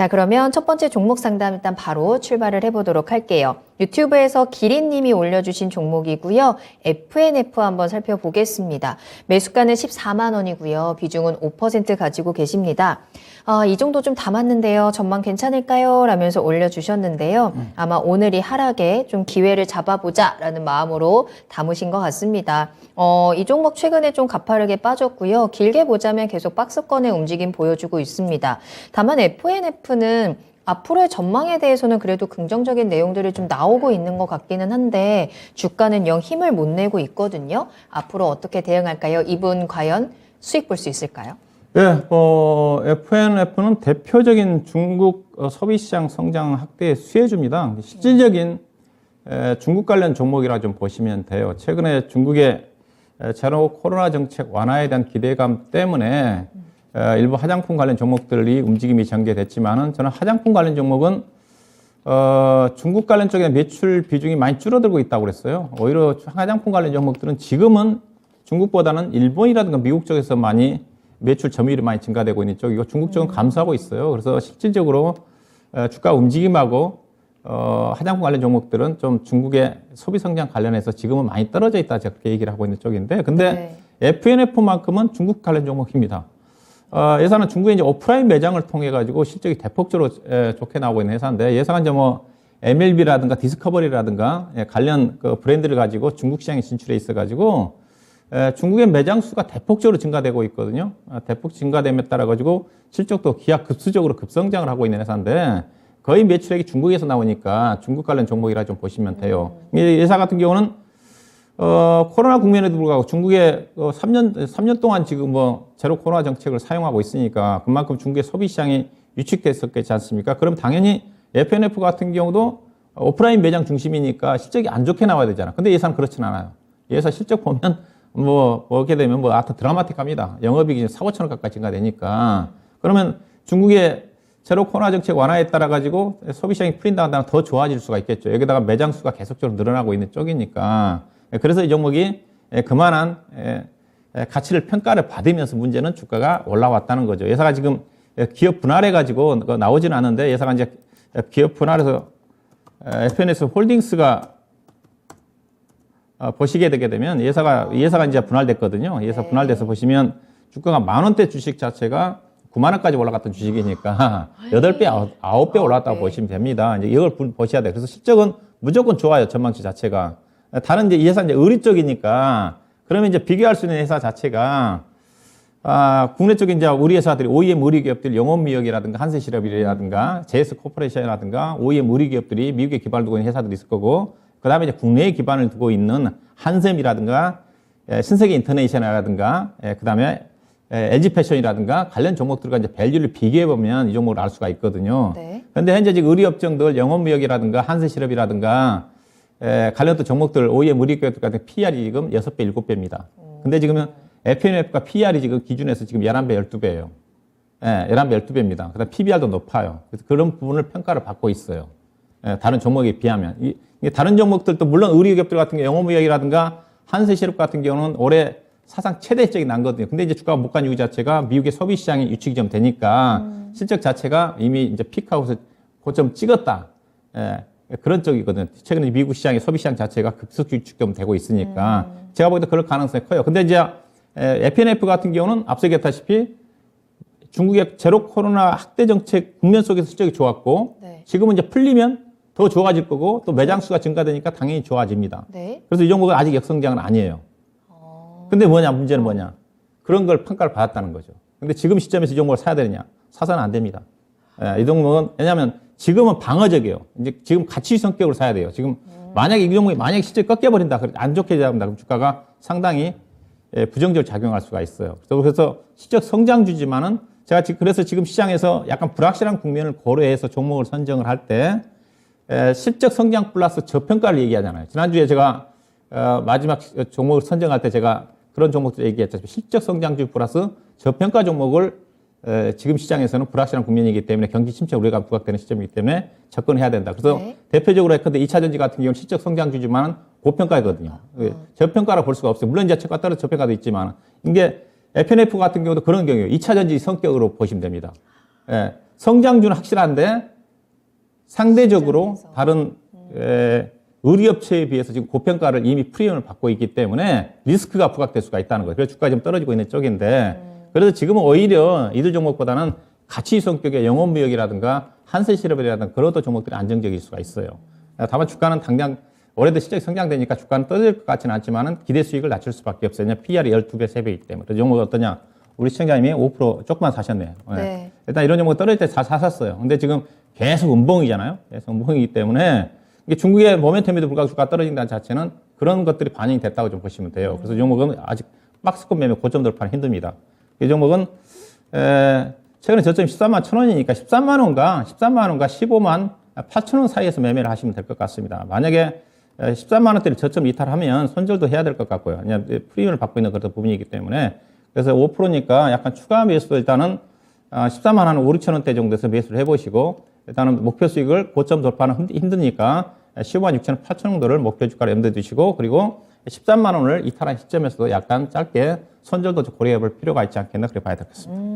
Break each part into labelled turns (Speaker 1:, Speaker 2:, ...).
Speaker 1: 자, 그러면 첫 번째 종목 상담 일단 바로 출발을 해보도록 할게요. 유튜브에서 기린님이 올려주신 종목이고요. FNF 한번 살펴보겠습니다. 매수가는 14만 원이고요. 비중은 5% 가지고 계십니다. 이 정도 좀 담았는데요. 전망 괜찮을까요? 라면서 올려주셨는데요. 아마 오늘이 하락에 좀 기회를 잡아보자 라는 마음으로 담으신 것 같습니다. 이 종목 최근에 좀 가파르게 빠졌고요. 길게 보자면 계속 박스권의 움직임 보여주고 있습니다. 다만 FNF는 앞으로의 전망에 대해서는 그래도 긍정적인 내용들이 좀 나오고 있는 것 같기는 한데 주가는 영 힘을 못 내고 있거든요. 앞으로 어떻게 대응할까요? 이분 과연 수익 볼 수 있을까요?
Speaker 2: 네, FNF는 대표적인 중국 소비시장 성장 확대의 수혜주입니다. 실질적인 중국 관련 종목이라 좀 보시면 돼요. 최근에 중국의 제로 코로나 정책 완화에 대한 기대감 때문에 일부 화장품 관련 종목들이 움직임이 전개됐지만은 저는 화장품 관련 종목은 중국 관련 쪽에 매출 비중이 많이 줄어들고 있다고 그랬어요. 오히려 화장품 관련 종목들은 지금은 중국보다는 일본이라든가 미국 쪽에서 많이 매출 점유율이 많이 증가되고 있는 쪽이고 중국 쪽은 감소하고 있어요. 그래서 실질적으로 주가 움직임하고 화장품 관련 종목들은 좀 중국의 소비 성장 관련해서 지금은 많이 떨어져 있다 제가 그렇게 얘기를 하고 있는 쪽인데 근데 FNF만큼은 중국 관련 종목입니다. 예상은 중국의 이제 오프라인 매장을 통해 가지고 실적이 대폭적으로 좋게 나오고 있는 회사인데 예상은 이제 뭐 MLB라든가 디스커버리라든가 관련 그 브랜드를 가지고 중국 시장에 진출해 있어 가지고 중국의 매장 수가 대폭적으로 증가되고 있거든요. 대폭 증가됨에 따라 가지고 실적도 기하급수적으로 급성장을 하고 있는 회사인데 거의 매출액이 중국에서 나오니까 중국 관련 종목이라 좀 보시면 돼요. 이 회사 같은 경우는 코로나 국면에도 불구하고 중국에 3년 동안 지금 뭐 제로 코로나 정책을 사용하고 있으니까 그만큼 중국의 소비 시장이 위축됐었겠지 않습니까? 그럼 당연히 FNF 같은 경우도 오프라인 매장 중심이니까 실적이 안 좋게 나와야 되잖아. 근데 예상 그렇진 않아요. 예상 실적 보면 그렇게 되면 하여튼 드라마틱합니다. 영업이익이 4, 5천 원 가까이 증가되니까. 그러면 중국의 제로 코로나 정책 완화에 따라 가지고 소비 시장이 풀린다면 더 좋아질 수가 있겠죠. 여기다가 매장 수가 계속적으로 늘어나고 있는 쪽이니까. 그래서 이 종목이 그만한 가치를 평가를 받으면서 문제는 주가가 올라왔다는 거죠. 예사가 지금 기업 분할해 가지고 나오지는 않은데 예사가 이제 기업 분할해서 FNS 홀딩스가 보시게 되게 되면 예사가 이제 분할됐거든요. 예사 분할돼서 보시면 주가가 10,000원대 주식 자체가 9만 원까지 올라갔던 주식이니까 8배, 9배 올라갔다고 보시면 됩니다. 이제 이걸 보셔야 돼요. 그래서 실적은 무조건 좋아요. 전망치 자체가. 다른 이제 이 회사 이제 의류 쪽이니까 그러면 이제 비교할 수 있는 회사 자체가 국내 쪽에 이제 우리 회사들이 OEM 의류 기업들 영업미역이라든가 한세실업이라든가 JS 코퍼레이션이라든가 OEM 의류 기업들이 미국에 기반을 두고 있는 회사들이 있을 거고 그 다음에 이제 국내에 기반을 두고 있는 한샘이라든가 신세계 인터내셔널이라든가 그 다음에 LG 패션이라든가 관련 종목들과 이제 밸류를 비교해 보면 이 종목을 알 수가 있거든요. 그런데 현재 지금 의류 업종들 영업무역이라든가 한세실업이라든가 관련 또 종목들 OEM 의류 기업들 같은 PER이 지금 6배, 7배입니다. 근데 지금 FNF가 PER이 지금 기준에서 지금 11배, 12배예요. 11배, 12배입니다. 그다음 PBR도 높아요. 그래서 그런 부분을 평가를 받고 있어요. 다른 종목에 비하면. 다른 종목들도 물론 의류 기업들 같은 경우 영업무역이라든가 한세실업 같은 경우는 올해 사상 최대 실적이 난거든요. 근데 이제 주가가 못 간 이유 자체가 미국의 소비 시장이 위축이 좀 되니까 실적 자체가 이미 이제 피크아웃을 고점 찍었다. 그런 쪽이거든요. 최근에 미국 시장의 소비 시장 자체가 급속 위축 좀 되고 있으니까 제가 보기에도 그럴 가능성이 커요. 근데 이제 FNF 같은 경우는 앞서 얘기했다시피 중국의 제로 코로나 확대 정책 국면 속에서 실적이 좋았고 지금은 이제 풀리면 더 좋아질 거고 또 매장 수가 증가되니까 당연히 좋아집니다. 그래서 이 종목은 아직 역성장은 아니에요. 근데 문제는 뭐냐? 그런 걸 평가를 받았다는 거죠. 근데 지금 시점에서 이 종목을 사야 되느냐? 사서는 안 됩니다. 이 종목은, 왜냐하면 지금은 방어적이에요. 이제 지금 가치 성격으로 사야 돼요. 지금 만약에 이 종목이 만약에 실제 꺾여버린다, 안 좋게 잡는다, 그럼 주가가 상당히 부정적으로 작용할 수가 있어요. 그래서 실적 성장주지만은 제가 그래서 지금 시장에서 약간 불확실한 국면을 고려해서 종목을 선정을 할 때 실적 성장 플러스 저평가를 얘기하잖아요. 지난주에 제가 마지막 종목을 선정할 때 제가 그런 종목들 얘기했죠. 실적 성장주 플러스 저평가 종목을 지금 시장에서는 불확실한 국면이기 때문에 경기 침체 우려가 부각되는 시점이기 때문에 접근해야 된다. 그래서 대표적으로 예컨대 2차전지 같은 경우는 실적 성장주지만 고평가이거든요. 저평가라 볼 수가 없어요. 물론 이제 주가 따라 저평가도 있지만 이게 FNF 같은 경우도 그런 경우예요. 2차전지 성격으로 보시면 됩니다. 성장주는 확실한데 상대적으로
Speaker 1: 시장에서.
Speaker 2: 다른 의류업체에 비해서 지금 고평가를 이미 프리미엄을 받고 있기 때문에 리스크가 부각될 수가 있다는 거예요. 그래서 주가가 지금 떨어지고 있는 쪽인데 그래서 지금은 오히려 이들 종목보다는 가치 성격의 영업무역이라든가 한세실업이라든가 그런 종목들이 안정적일 수가 있어요. 다만 주가는 당장 올해도 실적이 성장되니까 주가는 떨어질 것 같지는 않지만은 기대 수익을 낮출 수밖에 없어요. 왜냐하면 PR이 12배, 3배이기 때문에. 그 종목이 어떠냐? 우리 시청자님이 5% 조금만 사셨네요.
Speaker 1: 네.
Speaker 2: 일단 이런 종목 떨어질 때 다 사셨어요. 근데 지금 계속 음봉이잖아요. 계속 음봉이기 때문에 이게 중국의 모멘텀에도 불구하고 주가가 떨어진다는 자체는 그런 것들이 반영이 됐다고 좀 보시면 돼요. 그래서 이 종목은 아직 박스권 매매 고점 돌파는 힘듭니다. 이 종목은 최근에 저점이 13만 1,000원이니까 13만 원과 15만 8천 원 사이에서 매매를 하시면 될 것 같습니다. 만약에 13만 원대를 저점 이탈하면 손절도 해야 될 것 같고요. 왜냐하면 프리미엄을 받고 있는 그런 부분이기 때문에 그래서 5%니까 약간 추가 매수도 일단은 13만 한 5, 6천 원대 정도에서 매수를 해보시고 일단은 목표 수익을 고점 돌파는 힘드니까 15만 6천 원, 8천 정도를 목표 주가로 염두에 두시고 그리고 13만 원을 이탈한 시점에서도 약간 짧게 손절도 좀 고려해 볼 필요가 있지 않겠나 그렇게 봐야 되겠습니다.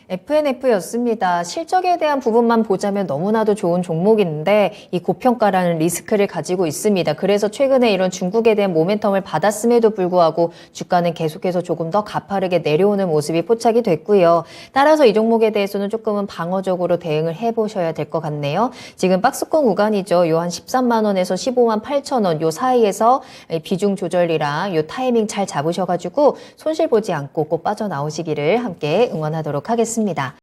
Speaker 1: FNF였습니다. 실적에 대한 부분만 보자면 너무나도 좋은 종목인데 이 고평가라는 리스크를 가지고 있습니다. 그래서 최근에 이런 중국에 대한 모멘텀을 받았음에도 불구하고 주가는 계속해서 조금 더 가파르게 내려오는 모습이 포착이 됐고요. 따라서 이 종목에 대해서는 조금은 방어적으로 대응을 해보셔야 될 것 같네요. 지금 박스권 구간이죠. 요 한 13만 원에서 15만 8천 원 요 사이에서 비중 조절이랑 요 타이밍 잘 잡으셔가지고 손실 보지 않고 꼭 빠져나오시기를 함께 응원하도록 하겠습니다.